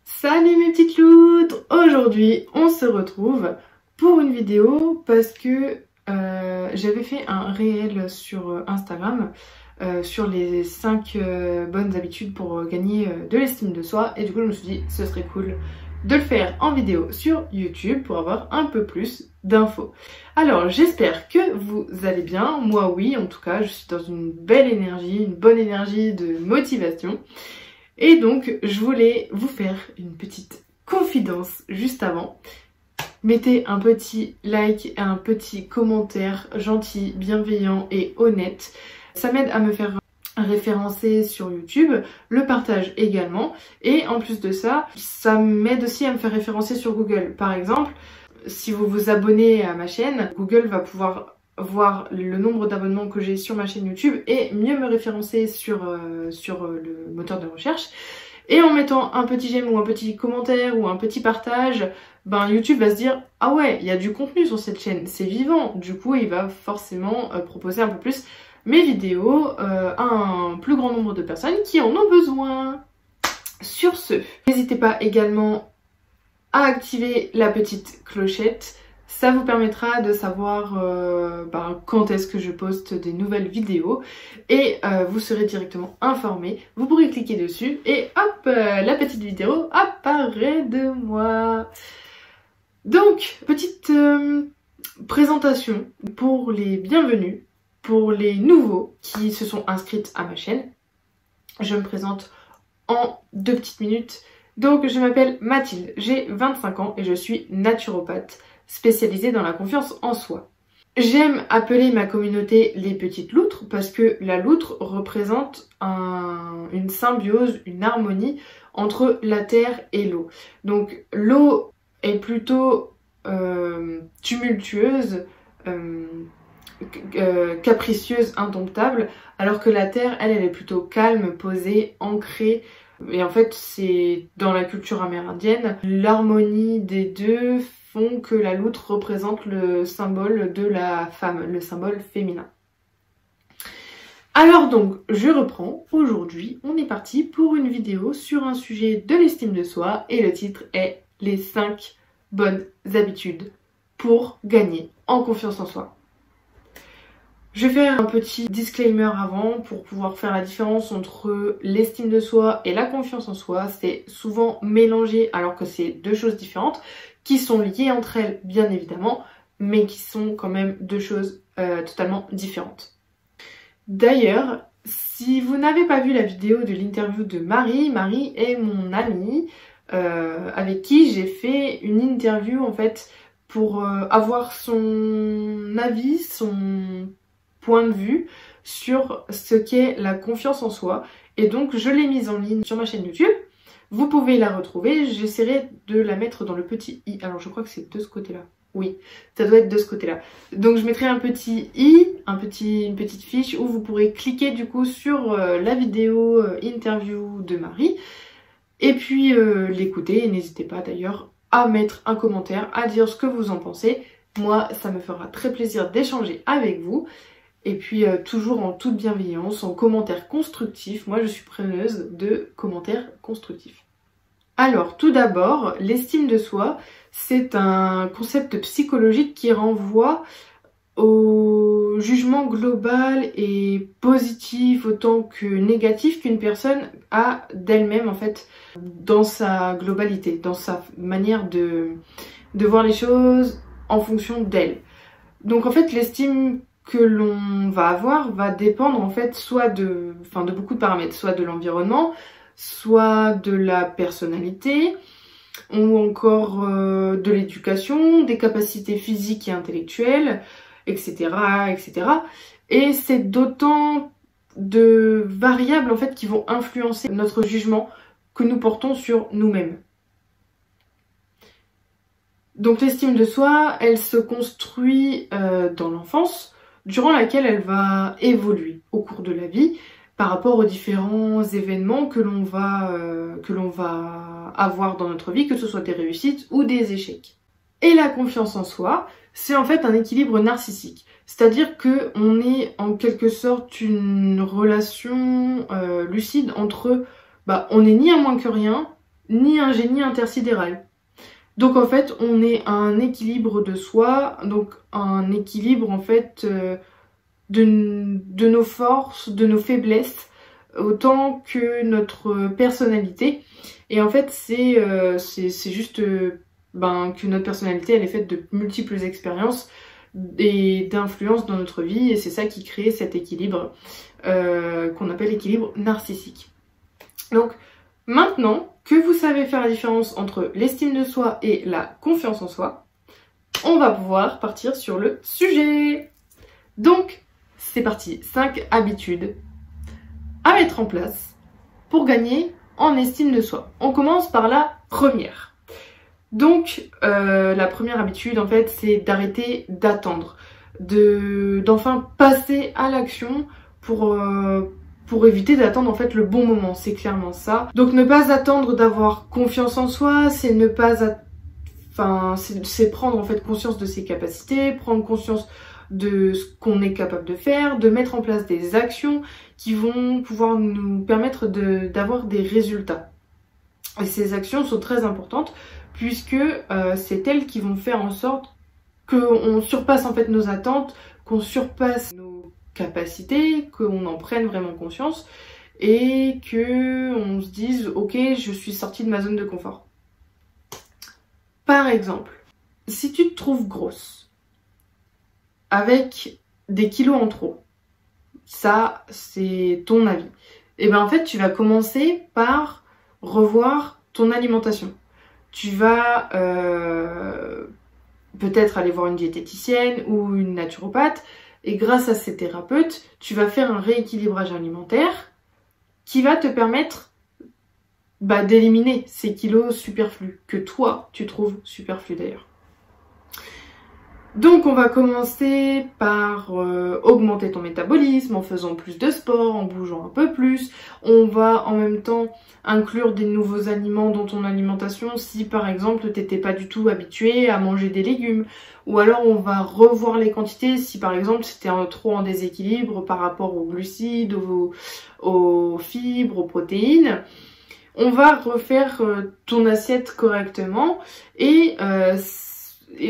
Salut mes petites loutres! Aujourd'hui on se retrouve pour une vidéo parce que j'avais fait un réel sur Instagram sur les 5 bonnes habitudes pour gagner de l'estime de soi, et du coup je me suis dit ce serait cool de le faire en vidéo sur YouTube pour avoir un peu plus d'infos. Alors j'espère que vous allez bien, moi oui, en tout cas je suis dans une belle énergie, une bonne énergie de motivation. Et donc, je voulais vous faire une petite confidence juste avant. Mettez un petit like et un petit commentaire gentil, bienveillant et honnête. Ça m'aide à me faire référencer sur YouTube, le partage également. Et en plus de ça, ça m'aide aussi à me faire référencer sur Google. Par exemple, si vous vous abonnez à ma chaîne, Google va pouvoir voir le nombre d'abonnements que j'ai sur ma chaîne YouTube et mieux me référencer sur le moteur de recherche. Et en mettant un petit j'aime ou un petit commentaire ou un petit partage, ben YouTube va se dire « Ah ouais, il y a du contenu sur cette chaîne, c'est vivant ». Du coup, il va forcément proposer un peu plus mes vidéos à un plus grand nombre de personnes qui en ont besoin. Sur ce, n'hésitez pas également à activer la petite clochette. Ça vous permettra de savoir quand est-ce que je poste des nouvelles vidéos et vous serez directement informé. Vous pourrez cliquer dessus et hop, la petite vidéo apparaît de moi. Donc, petite présentation pour les bienvenus, pour les nouveaux qui se sont inscrits à ma chaîne. Je me présente en 2 petites minutes. Donc, je m'appelle Mathilde, j'ai 25 ans et je suis naturopathe spécialisée dans la confiance en soi. J'aime appeler ma communauté les petites loutres parce que la loutre représente une symbiose, une harmonie entre la terre et l'eau. Donc l'eau est plutôt tumultueuse, capricieuse, indomptable, alors que la terre, elle est plutôt calme, posée, ancrée. Et en fait, c'est dans la culture amérindienne, l'harmonie des deux font que la loutre représente le symbole de la femme, le symbole féminin. Alors donc, je reprends. Aujourd'hui, on est parti pour une vidéo sur un sujet de l'estime de soi et le titre est « Les 5 bonnes habitudes pour gagner en confiance en soi ». Je vais faire un petit disclaimer avant pour pouvoir faire la différence entre l'estime de soi et la confiance en soi. C'est souvent mélangé alors que c'est deux choses différentes qui sont liées entre elles bien évidemment, mais qui sont quand même deux choses totalement différentes. D'ailleurs, si vous n'avez pas vu la vidéo de l'interview de Marie, Marie est mon amie avec qui j'ai fait une interview en fait pour avoir son avis, son point de vue sur ce qu'est la confiance en soi, et donc je l'ai mise en ligne sur ma chaîne YouTube. Vous pouvez la retrouver, j'essaierai de la mettre dans le petit i, alors je crois que c'est de ce côté là, oui, ça doit être de ce côté là, donc je mettrai un petit i, une petite fiche où vous pourrez cliquer du coup sur la vidéo interview de Marie et puis l'écouter, et n'hésitez pas d'ailleurs à mettre un commentaire, à dire ce que vous en pensez. Moi ça me fera très plaisir d'échanger avec vous. Et puis toujours en toute bienveillance, en commentaires constructifs. Moi je suis preneuse de commentaires constructifs. Alors tout d'abord, l'estime de soi, c'est un concept psychologique qui renvoie au jugement global et positif autant que négatif qu'une personne a d'elle-même en fait, dans sa globalité, dans sa manière de voir les choses en fonction d'elle. Donc en fait l'estime que l'on va avoir va dépendre en fait soit de beaucoup de paramètres, soit de l'environnement, soit de la personnalité, ou encore de l'éducation, des capacités physiques et intellectuelles, etc. etc. Et c'est d'autant de variables en fait qui vont influencer notre jugement que nous portons sur nous-mêmes. Donc l'estime de soi, elle se construit dans l'enfance, durant laquelle elle va évoluer au cours de la vie. par rapport aux différents événements que l'on va avoir dans notre vie, que ce soit des réussites ou des échecs. Et la confiance en soi, c'est en fait un équilibre narcissique. C'est-à-dire que on est en quelque sorte une relation lucide entre, on n'est ni un moins que rien, ni un génie intersidéral. Donc en fait, on est un équilibre de soi, donc un équilibre en fait de nos forces, de nos faiblesses, autant que notre personnalité. Et en fait, c'est juste que notre personnalité, elle est faite de multiples expériences et d'influences dans notre vie, et c'est ça qui crée cet équilibre qu'on appelle l'équilibre narcissique. Donc maintenant que vous savez faire la différence entre l'estime de soi et la confiance en soi, on va pouvoir partir sur le sujet. Donc c'est parti, 5 habitudes à mettre en place pour gagner en estime de soi. On commence par la première. Donc la première habitude en fait, c'est d'arrêter d'attendre, d'enfin passer à l'action pour éviter d'attendre en fait le bon moment, c'est clairement ça. Donc ne pas attendre d'avoir confiance en soi, c'est ne pas c'est prendre en fait conscience de ses capacités, prendre conscience de ce qu'on est capable de faire, de mettre en place des actions qui vont pouvoir nous permettre d'avoir des résultats. Et ces actions sont très importantes puisque c'est elles qui vont faire en sorte qu'on surpasse en fait nos attentes, qu'on surpasse nos capacités, qu'on en prenne vraiment conscience et que on se dise ok, je suis sortie de ma zone de confort. Par exemple, si tu te trouves grosse avec des kilos en trop, ça c'est ton avis, et bien en fait tu vas commencer par revoir ton alimentation. Tu vas peut-être aller voir une diététicienne ou une naturopathe, et grâce à ces thérapeutes, tu vas faire un rééquilibrage alimentaire qui va te permettre d'éliminer ces kilos superflus, que toi tu trouves superflus d'ailleurs. Donc on va commencer par augmenter ton métabolisme en faisant plus de sport, en bougeant un peu plus. On va en même temps inclure des nouveaux aliments dans ton alimentation si par exemple t'étais pas du tout habitué à manger des légumes. Ou alors on va revoir les quantités si par exemple c'était trop en déséquilibre par rapport aux glucides, aux fibres, aux protéines. On va refaire ton assiette correctement et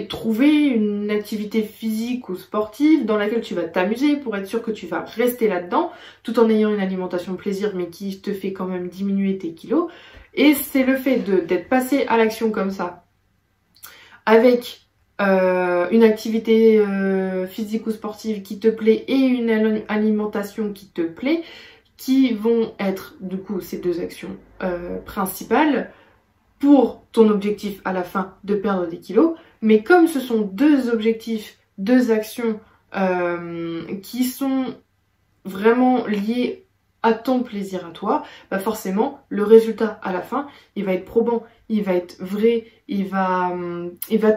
trouver une activité physique ou sportive dans laquelle tu vas t'amuser pour être sûr que tu vas rester là-dedans tout en ayant une alimentation plaisir mais qui te fait quand même diminuer tes kilos. Et c'est le fait d'être passé à l'action comme ça avec une activité physique ou sportive qui te plaît et une alimentation qui te plaît qui vont être du coup ces deux actions principales pour ton objectif à la fin de perdre des kilos. Mais comme ce sont deux objectifs, deux actions qui sont vraiment liées à ton plaisir à toi, forcément le résultat à la fin il va être probant, il va être vrai, il va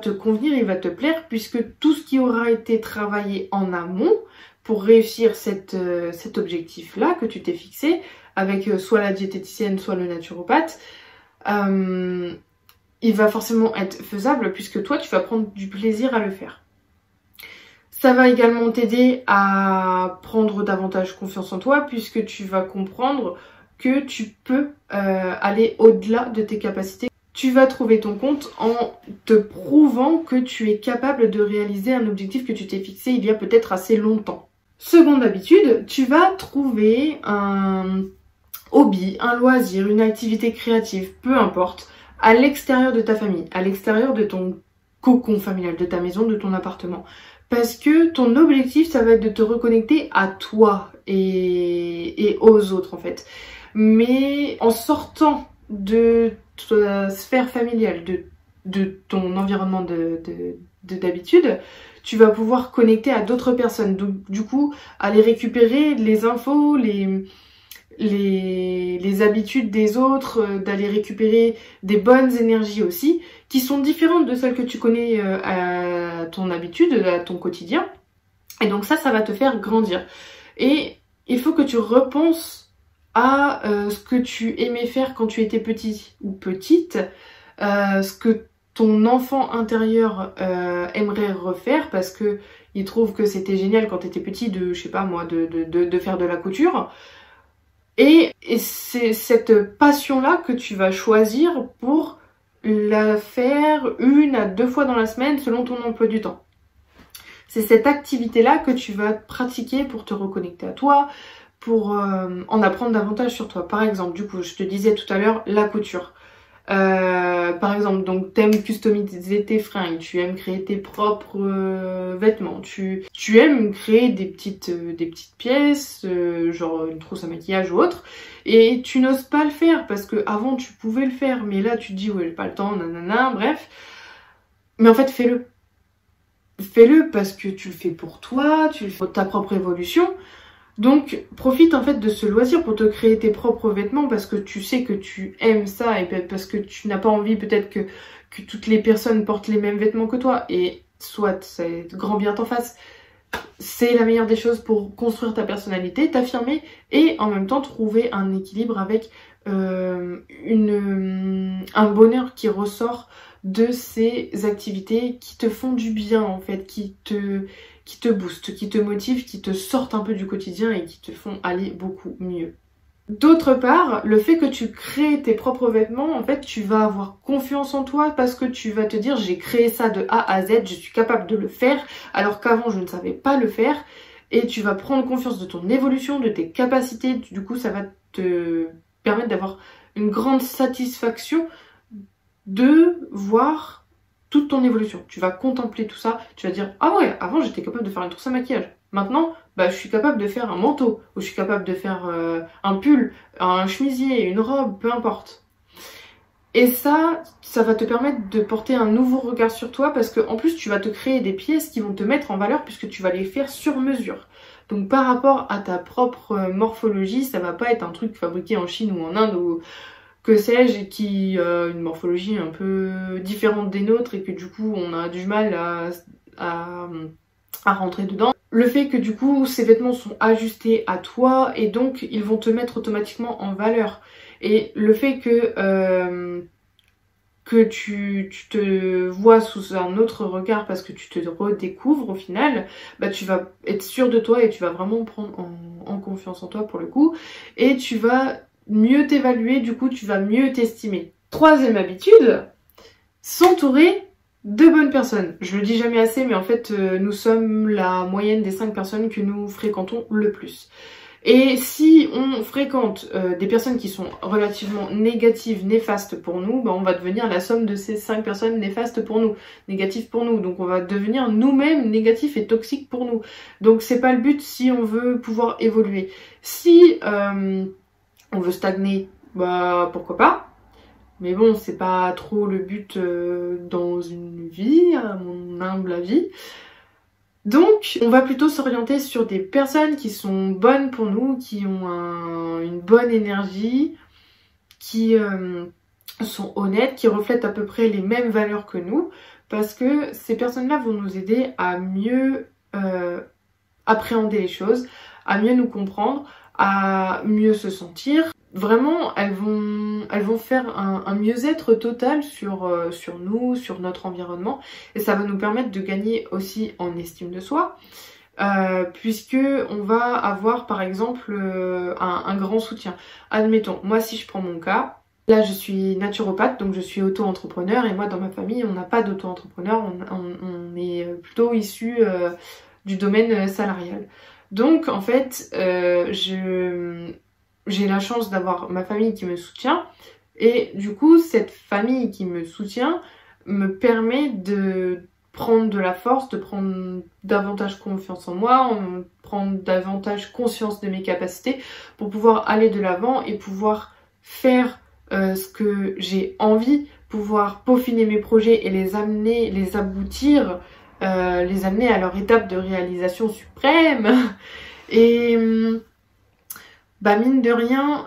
te convenir, il va te plaire puisque tout ce qui aura été travaillé en amont pour réussir cet objectif là que tu t'es fixé avec soit la diététicienne soit le naturopathe, il va forcément être faisable puisque toi tu vas prendre du plaisir à le faire. Ça va également t'aider à prendre davantage confiance en toi puisque tu vas comprendre que tu peux aller au-delà de tes capacités. Tu vas trouver ton compte en te prouvant que tu es capable de réaliser un objectif que tu t'es fixé il y a peut-être assez longtemps. Seconde habitude, tu vas trouver un hobby, un loisir, une activité créative, peu importe, à l'extérieur de ta famille, à l'extérieur de ton cocon familial, de ta maison, de ton appartement. Parce que ton objectif, ça va être de te reconnecter à toi et aux autres en fait. Mais en sortant de ta sphère familiale, de ton environnement d'habitude, tu vas pouvoir connecter à d'autres personnes. Donc du coup, aller récupérer les infos, les habitudes des autres, d'aller récupérer des bonnes énergies aussi, qui sont différentes de celles que tu connais à ton habitude, à ton quotidien. Et donc ça va te faire grandir. Et il faut que tu repenses à ce que tu aimais faire quand tu étais petit ou petite, ce que ton enfant intérieur aimerait refaire parce que il trouve que c'était génial quand tu étais petit de, je sais pas moi, de faire de la couture. Et c'est cette passion-là que tu vas choisir pour la faire 1 à 2 fois dans la semaine selon ton emploi du temps. C'est cette activité-là que tu vas pratiquer pour te reconnecter à toi, pour en apprendre davantage sur toi. Par exemple, du coup, je te disais tout à l'heure, la couture. Par exemple, donc t'aimes customiser tes fringues, tu aimes créer tes propres vêtements, tu aimes créer des petites pièces, genre une trousse à maquillage ou autre, et tu n'oses pas le faire parce que avant tu pouvais le faire, mais là tu te dis ouais j'ai pas le temps, nanana, bref. Mais en fait fais-le. Fais-le parce que tu le fais pour toi, tu le fais pour ta propre évolution. Donc profite en fait de ce loisir pour te créer tes propres vêtements parce que tu sais que tu aimes ça et parce que tu n'as pas envie peut-être que toutes les personnes portent les mêmes vêtements que toi. Et soit c'est grand bien t'en face, c'est la meilleure des choses pour construire ta personnalité, t'affirmer et en même temps trouver un équilibre avec un bonheur qui ressort de ces activités qui te font du bien en fait, qui te boostent, qui te motivent, qui te sortent un peu du quotidien et qui te font aller beaucoup mieux. D'autre part, le fait que tu crées tes propres vêtements, en fait, tu vas avoir confiance en toi parce que tu vas te dire j'ai créé ça de A à Z, je suis capable de le faire alors qu'avant je ne savais pas le faire et tu vas prendre confiance de ton évolution, de tes capacités, du coup ça va te permettre d'avoir une grande satisfaction de voir toute ton évolution. Tu vas contempler tout ça, tu vas dire ah ouais, avant j'étais capable de faire une trousse à maquillage. Maintenant, bah, je suis capable de faire un manteau, ou je suis capable de faire un pull, un chemisier, une robe, peu importe. Et ça va te permettre de porter un nouveau regard sur toi parce que en plus tu vas te créer des pièces qui vont te mettre en valeur puisque tu vas les faire sur mesure. Donc par rapport à ta propre morphologie, ça va pas être un truc fabriqué en Chine ou en Inde ou que sais-je, et qui a une morphologie un peu différente des nôtres et que du coup on a du mal à rentrer dedans. Le fait que du coup ces vêtements sont ajustés à toi et donc ils vont te mettre automatiquement en valeur. Et le fait que tu te vois sous un autre regard parce que tu te redécouvres au final, bah tu vas être sûr de toi et tu vas vraiment prendre en confiance en toi pour le coup. Et tu vas mieux t'évaluer, du coup tu vas mieux t'estimer. Troisième habitude, s'entourer de bonnes personnes. Je le dis jamais assez, mais en fait nous sommes la moyenne des 5 personnes que nous fréquentons le plus. Et si on fréquente des personnes qui sont relativement négatives, néfastes pour nous, bah on va devenir la somme de ces 5 personnes néfastes pour nous, négatives pour nous. Donc on va devenir nous-mêmes négatifs et toxiques pour nous. Donc c'est pas le but si on veut pouvoir évoluer. Si on veut stagner, bah pourquoi pas. Mais bon, c'est pas trop le but dans une vie, à mon humble avis. Donc, on va plutôt s'orienter sur des personnes qui sont bonnes pour nous, qui ont une bonne énergie, qui sont honnêtes, qui reflètent à peu près les mêmes valeurs que nous, parce que ces personnes-là vont nous aider à mieux appréhender les choses, à mieux nous comprendre, à mieux se sentir. Vraiment, elles vont faire un mieux-être total sur nous, sur notre environnement. Et ça va nous permettre de gagner aussi en estime de soi. Puisque on va avoir par exemple un grand soutien. Admettons, moi si je prends mon cas, là je suis naturopathe, donc je suis auto-entrepreneur. Et moi dans ma famille, on n'a pas d'auto-entrepreneur, on est plutôt issu du domaine salarial. Donc en fait, j'ai la chance d'avoir ma famille qui me soutient et du coup cette famille qui me soutient me permet de prendre de la force, de prendre davantage confiance en moi, prendre davantage conscience de mes capacités pour pouvoir aller de l'avant et pouvoir faire ce que j'ai envie, pouvoir peaufiner mes projets et les amener, les aboutir, les amener à leur étape de réalisation suprême. Et bah mine de rien,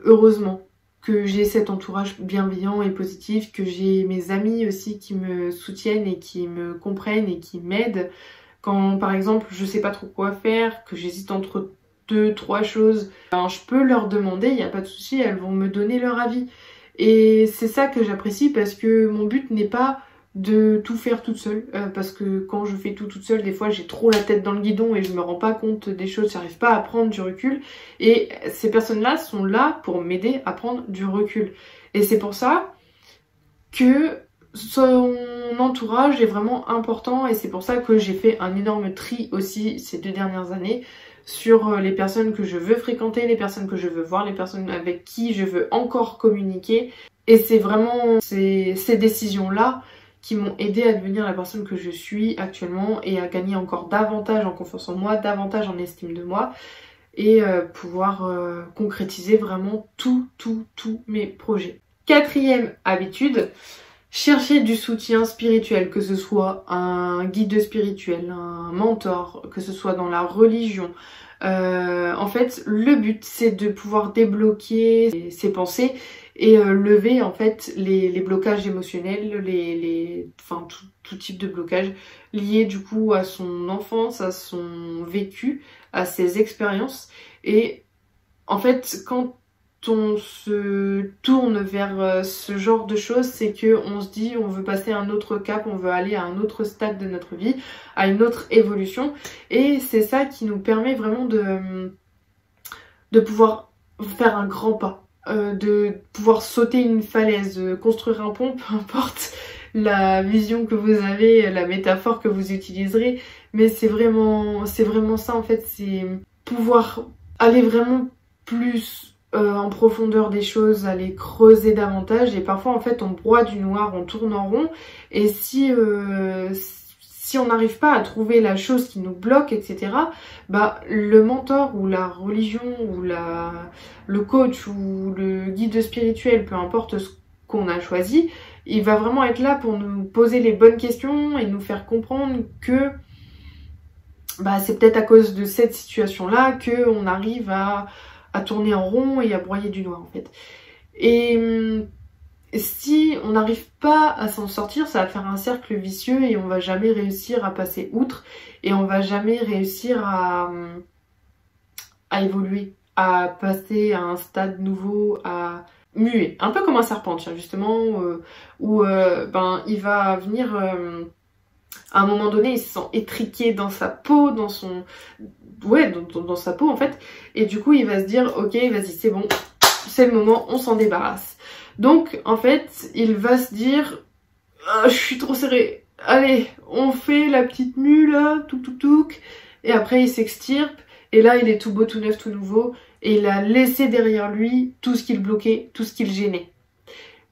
heureusement que j'ai cet entourage bienveillant et positif, que j'ai mes amis aussi qui me soutiennent et qui me comprennent et qui m'aident. Quand par exemple je sais pas trop quoi faire, que j'hésite entre 2, 3 choses, ben, je peux leur demander, il n'y a pas de souci, elles vont me donner leur avis. Et c'est ça que j'apprécie parce que mon but n'est pas de tout faire toute seule, parce que quand je fais tout toute seule, des fois j'ai trop la tête dans le guidon et je me rends pas compte des choses, j'arrive pas à prendre du recul, et ces personnes-là sont là pour m'aider à prendre du recul. Et c'est pour ça que son entourage est vraiment important, et c'est pour ça que j'ai fait un énorme tri aussi ces 2 dernières années sur les personnes que je veux fréquenter, les personnes que je veux voir, les personnes avec qui je veux encore communiquer. Et c'est vraiment ces décisions-là qui m'ont aidé à devenir la personne que je suis actuellement et à gagner encore davantage en confiance en moi, davantage en estime de moi, et pouvoir concrétiser vraiment tous mes projets. 4e habitude, chercher du soutien spirituel, que ce soit un guide spirituel, un mentor, que ce soit dans la religion. En fait, le but c'est de pouvoir débloquer ses pensées et lever en fait les blocages émotionnels, enfin tout type de blocage lié du coup à son enfance, à son vécu, à ses expériences. Et en fait, quand on se tourne vers ce genre de choses, c'est que on se dit on veut passer à un autre cap, on veut aller à un autre stade de notre vie, à une autre évolution, et c'est ça qui nous permet vraiment de pouvoir faire un grand pas, de pouvoir sauter une falaise, construire un pont, peu importe la vision que vous avez, la métaphore que vous utiliserez, mais c'est vraiment ça en fait, c'est pouvoir aller vraiment plus en profondeur des choses, aller creuser davantage. Et parfois en fait on broie du noir, on tourne en rond, et si on n'arrive pas à trouver la chose qui nous bloque, etc., bah le mentor ou la religion ou le coach ou le guide spirituel, peu importe ce qu'on a choisi, il va vraiment être là pour nous poser les bonnes questions et nous faire comprendre que bah, c'est peut-être à cause de cette situation-là qu'on arrive à tourner en rond et à broyer du noir en fait. Et si on n'arrive pas à s'en sortir, ça va faire un cercle vicieux et on va jamais réussir à passer outre, et on va jamais réussir à évoluer, à passer à un stade nouveau, à muer. Un peu comme un serpent, tiens, justement, où ben, il va venir... à un moment donné, il se sent étriqué dans sa peau, dans son... Ouais, dans sa peau en fait. Et du coup, il va se dire, ok, vas-y, c'est bon, c'est le moment, on s'en débarrasse. Donc, en fait, il va se dire, ah, je suis trop serré. Allez, on fait la petite mue là, touc. Et après, il s'extirpe. Et là, il est tout beau, tout neuf, tout nouveau. Et il a laissé derrière lui tout ce qui le bloquait, tout ce qui le gênait.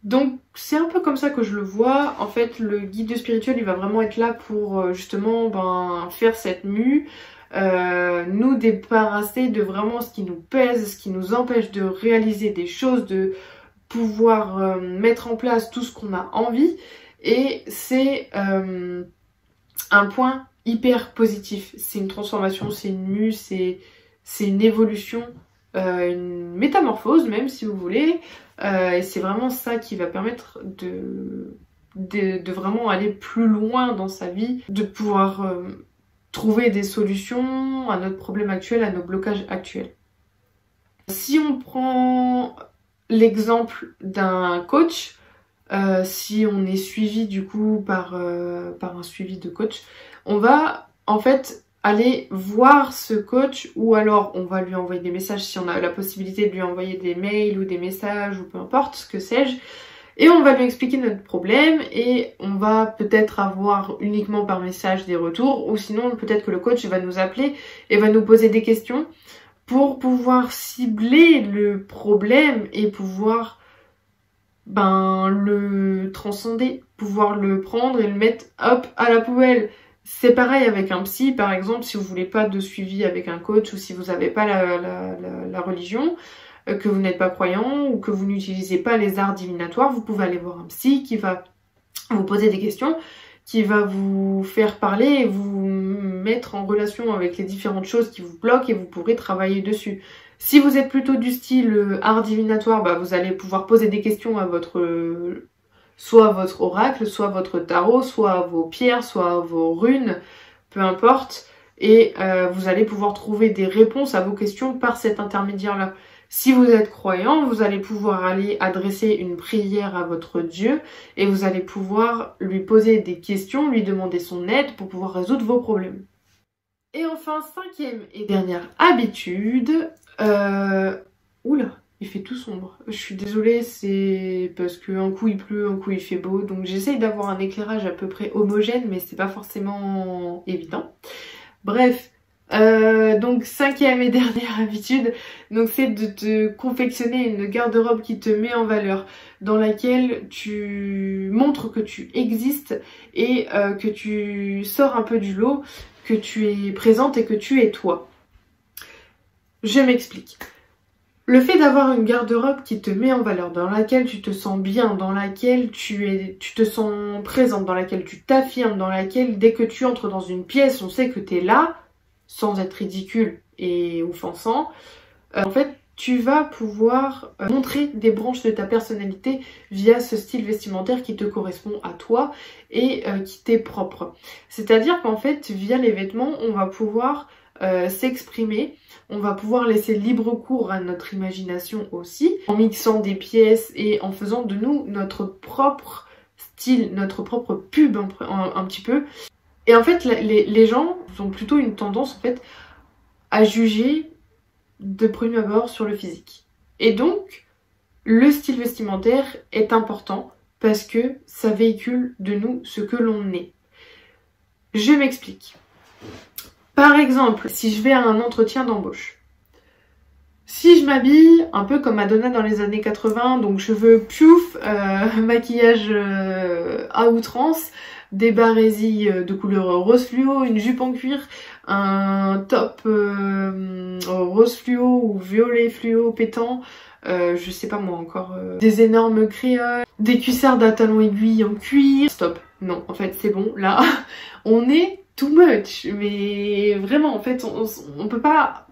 Donc c'est un peu comme ça que je le vois. En fait, le guide spirituel, il va vraiment être là pour justement faire cette mue, nous débarrasser de vraiment ce qui nous pèse, ce qui nous empêche de réaliser des choses, de pouvoir mettre en place tout ce qu'on a envie. Et c'est un point hyper positif. C'est une transformation, c'est une mue, c'est une évolution, une métamorphose même si vous voulez. Et c'est vraiment ça qui va permettre de vraiment aller plus loin dans sa vie, de pouvoir trouver des solutions à notre problème actuel, à nos blocages actuels. Si on prend l'exemple d'un coach, si on est suivi du coup par un suivi de coach, on va en fait aller voir ce coach, ou alors on va lui envoyer des messages si on a la possibilité de lui envoyer des mails ou des messages ou peu importe, ce que sais-je, et on va lui expliquer notre problème, et on va peut-être avoir uniquement par message des retours, ou sinon peut-être que le coach va nous appeler et va nous poser des questions pour pouvoir cibler le problème et pouvoir le transcender, pouvoir le prendre et le mettre hop à la poubelle. C'est pareil avec un psy, par exemple, si vous voulez pas de suivi avec un coach, ou si vous n'avez pas la religion, que vous n'êtes pas croyant, ou que vous n'utilisez pas les arts divinatoires, vous pouvez aller voir un psy qui va vous poser des questions, qui va vous faire parler et vous mettre en relation avec les différentes choses qui vous bloquent, et vous pourrez travailler dessus. Si vous êtes plutôt du style art divinatoire, vous allez pouvoir poser des questions à soit à votre oracle, soit à votre tarot, soit à vos pierres, soit à vos runes, peu importe. et vous allez pouvoir trouver des réponses à vos questions par cet intermédiaire-là. Si vous êtes croyant, vous allez pouvoir aller adresser une prière à votre Dieu et vous allez pouvoir lui poser des questions, lui demander son aide pour pouvoir résoudre vos problèmes. Et enfin, cinquième et dernière habitude, oula, il fait tout sombre. Je suis désolée, c'est parce qu'un coup il pleut, un coup il fait beau, donc j'essaye d'avoir un éclairage à peu près homogène, mais c'est pas forcément évident. Bref, donc cinquième et dernière habitude, donc c'est de te confectionner une garde-robe qui te met en valeur, dans laquelle tu montres que tu existes et que tu sors un peu du lot, que tu es présente et que tu es toi. Je m'explique. Le fait d'avoir une garde-robe qui te met en valeur, dans laquelle tu te sens bien, dans laquelle tu te sens présente, dans laquelle tu t'affirmes, dans laquelle dès que tu entres dans une pièce, on sait que tu es là, sans être ridicule et offensant, en fait, tu vas pouvoir montrer des branches de ta personnalité via ce style vestimentaire qui te correspond à toi et qui t'est propre. C'est-à-dire qu'en fait, via les vêtements, on va pouvoir s'exprimer, on va pouvoir laisser libre cours à notre imagination aussi, en mixant des pièces et en faisant de nous notre propre style, notre propre pub un petit peu. Et en fait, les gens ont plutôt une tendance en fait à juger de prime abord sur le physique. Et donc, le style vestimentaire est important parce que ça véhicule de nous ce que l'on est. Je m'explique. Par exemple, si je vais à un entretien d'embauche, si je m'habille un peu comme Madonna dans les années 80, donc cheveux piouf, maquillage à outrance, des barésilles de couleur rose fluo, une jupe en cuir, un top rose fluo ou violet fluo pétant, je sais pas moi encore, des énormes créoles, des cuissardes à talons aiguilles en cuir. Stop, non, en fait c'est bon, là, on est too much, mais vraiment en fait on peut pas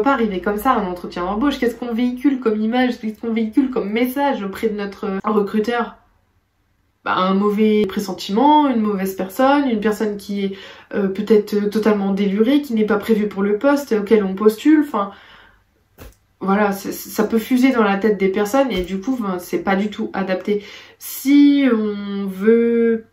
arriver comme ça à un entretien d'embauche. Qu'est-ce qu'on véhicule comme image, qu'est-ce qu'on véhicule comme message auprès de notre recruteur? Bah, un mauvais pressentiment, une mauvaise personne, une personne qui est peut-être totalement délurée, qui n'est pas prévue pour le poste auquel on postule, enfin voilà, ça peut fuser dans la tête des personnes et du coup c'est pas du tout adapté. Si on veut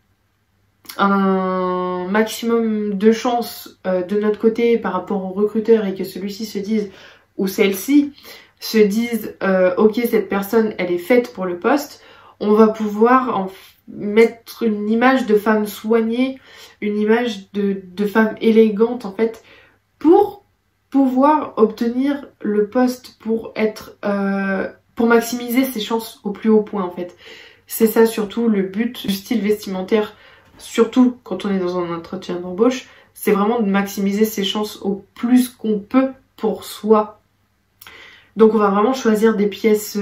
un maximum de chance de notre côté par rapport au recruteur et que celui-ci se dise, ou celle-ci se dise ok, cette personne elle est faite pour le poste, on va pouvoir mettre une image de femme soignée, une image de femme élégante en fait, pour pouvoir obtenir le poste, pour être pour maximiser ses chances au plus haut point en fait. C'est ça surtout le but du style vestimentaire, surtout quand on est dans un entretien d'embauche, c'est vraiment de maximiser ses chances au plus qu'on peut pour soi. Donc on va vraiment choisir des pièces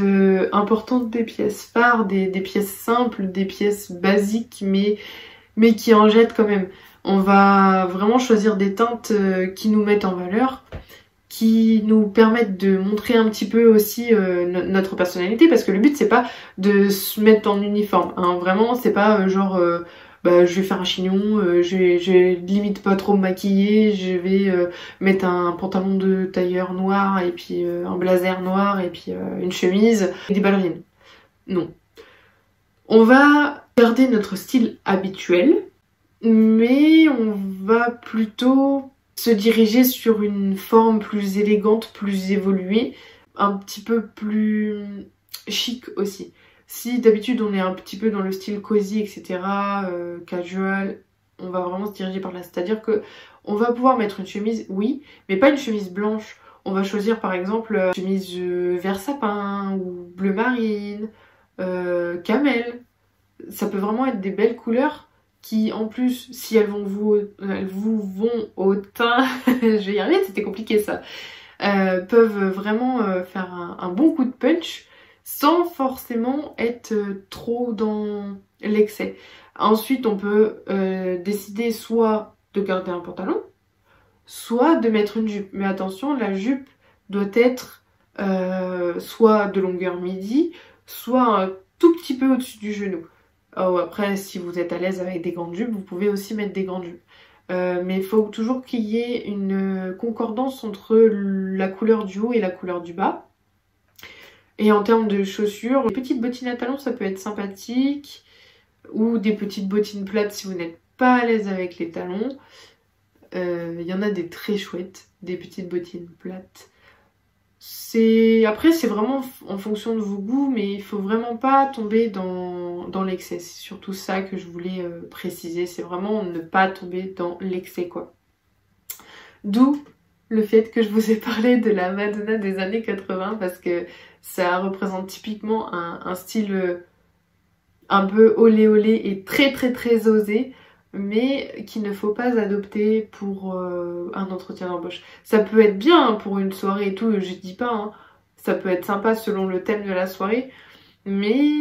importantes, des pièces phares, des pièces simples, des pièces basiques, mais qui en jettent quand même. On va vraiment choisir des teintes qui nous mettent en valeur, qui nous permettent de montrer un petit peu aussi notre personnalité, parce que le but c'est pas de se mettre en uniforme, hein. Vraiment c'est pas genre bah, je vais faire un chignon, je vais limite pas trop me maquiller, je vais mettre un pantalon de tailleur noir et puis un blazer noir et puis une chemise et des ballerines. Non. On va garder notre style habituel, mais on va plutôt se diriger sur une forme plus élégante, plus évoluée, un petit peu plus chic aussi. Si d'habitude on est un petit peu dans le style cosy, etc., casual, on va vraiment se diriger par là. C'est-à-dire que on va pouvoir mettre une chemise, oui, mais pas une chemise blanche. On va choisir par exemple une chemise vert sapin ou bleu marine, camel. Ça peut vraiment être des belles couleurs qui en plus, si elles vous vont au teint, je vais y arriver, c'était compliqué ça, peuvent vraiment faire un bon coup de punch, sans forcément être trop dans l'excès. Ensuite, on peut décider soit de garder un pantalon, soit de mettre une jupe. Mais attention, la jupe doit être soit de longueur midi, soit un tout petit peu au-dessus du genou. Oh, après, si vous êtes à l'aise avec des grandes jupes, vous pouvez aussi mettre des grandes jupes. mais il faut toujours qu'il y ait une concordance entre la couleur du haut et la couleur du bas. Et en termes de chaussures, les petites bottines à talons ça peut être sympathique, ou des petites bottines plates si vous n'êtes pas à l'aise avec les talons. Il y en a des très chouettes, des petites bottines plates. Après c'est vraiment en fonction de vos goûts, mais il faut vraiment pas tomber dans l'excès. C'est surtout ça que je voulais préciser, c'est vraiment ne pas tomber dans l'excès quoi. D'où le fait que je vous ai parlé de la Madonna des années 80, parce que ça représente typiquement un style un peu olé olé et très très très osé, mais qu'il ne faut pas adopter pour un entretien d'embauche. Ça peut être bien pour une soirée et tout, je dis pas, hein. Ça peut être sympa selon le thème de la soirée, mais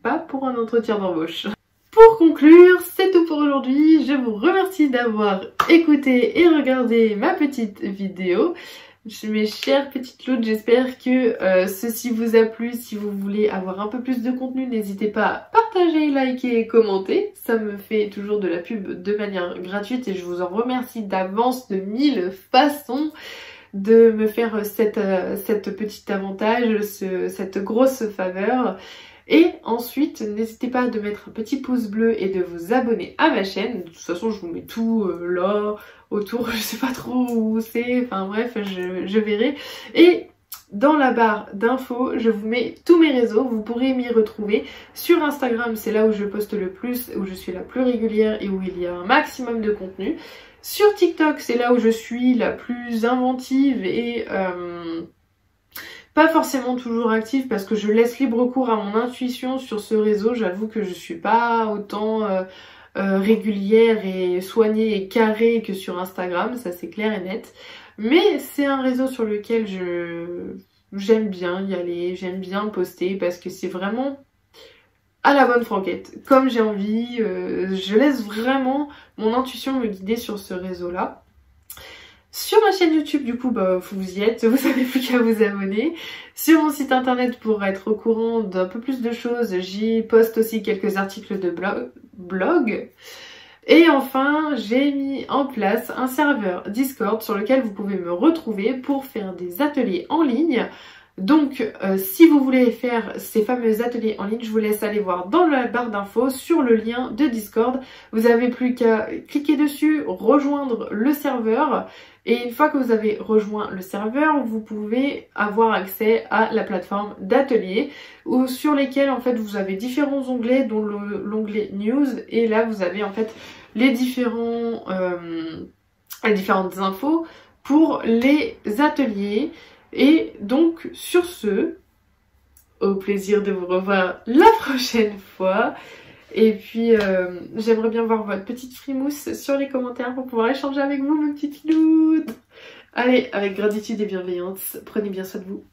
pas pour un entretien d'embauche. Pour conclure, c'est tout pour aujourd'hui. Je vous remercie d'avoir écouté et regardé ma petite vidéo. Mes chères petites loutres, j'espère que ceci vous a plu. Si vous voulez avoir un peu plus de contenu, n'hésitez pas à partager, liker et commenter. Ça me fait toujours de la pub de manière gratuite et je vous en remercie d'avance de 1000 façons de me faire cette petite avantage, cette grosse faveur. Et ensuite, n'hésitez pas de mettre un petit pouce bleu et de vous abonner à ma chaîne. De toute façon, je vous mets tout là, autour, je sais pas trop où c'est, enfin bref, je verrai. Et dans la barre d'infos, je vous mets tous mes réseaux, vous pourrez m'y retrouver. Sur Instagram, c'est là où je poste le plus, où je suis la plus régulière et où il y a un maximum de contenu. Sur TikTok, c'est là où je suis la plus inventive et pas forcément toujours active parce que je laisse libre cours à mon intuition sur ce réseau. J'avoue que je suis pas autant régulière et soignée et carrée que sur Instagram, ça c'est clair et net. Mais c'est un réseau sur lequel j'aime bien y aller, j'aime bien poster parce que c'est vraiment à la bonne franquette. Comme j'ai envie, je laisse vraiment mon intuition me guider sur ce réseau-là. Sur ma chaîne YouTube, du coup, vous y êtes, vous n'avez plus qu'à vous abonner. Sur mon site internet pour être au courant d'un peu plus de choses, j'y poste aussi quelques articles de blog. Et enfin, j'ai mis en place un serveur Discord sur lequel vous pouvez me retrouver pour faire des ateliers en ligne. Donc, si vous voulez faire ces fameux ateliers en ligne, je vous laisse aller voir dans la barre d'infos sur le lien de Discord. Vous n'avez plus qu'à cliquer dessus, rejoindre le serveur. Et une fois que vous avez rejoint le serveur, vous pouvez avoir accès à la plateforme d'ateliers sur lesquels en fait vous avez différents onglets, dont l'onglet News. Et là, vous avez en fait les différentes infos pour les ateliers. Et donc sur ce, au plaisir de vous revoir la prochaine fois. Et puis j'aimerais bien voir votre petite frimousse sur les commentaires pour pouvoir échanger avec vous, mes petites loutres. Allez, avec gratitude et bienveillance, prenez bien soin de vous.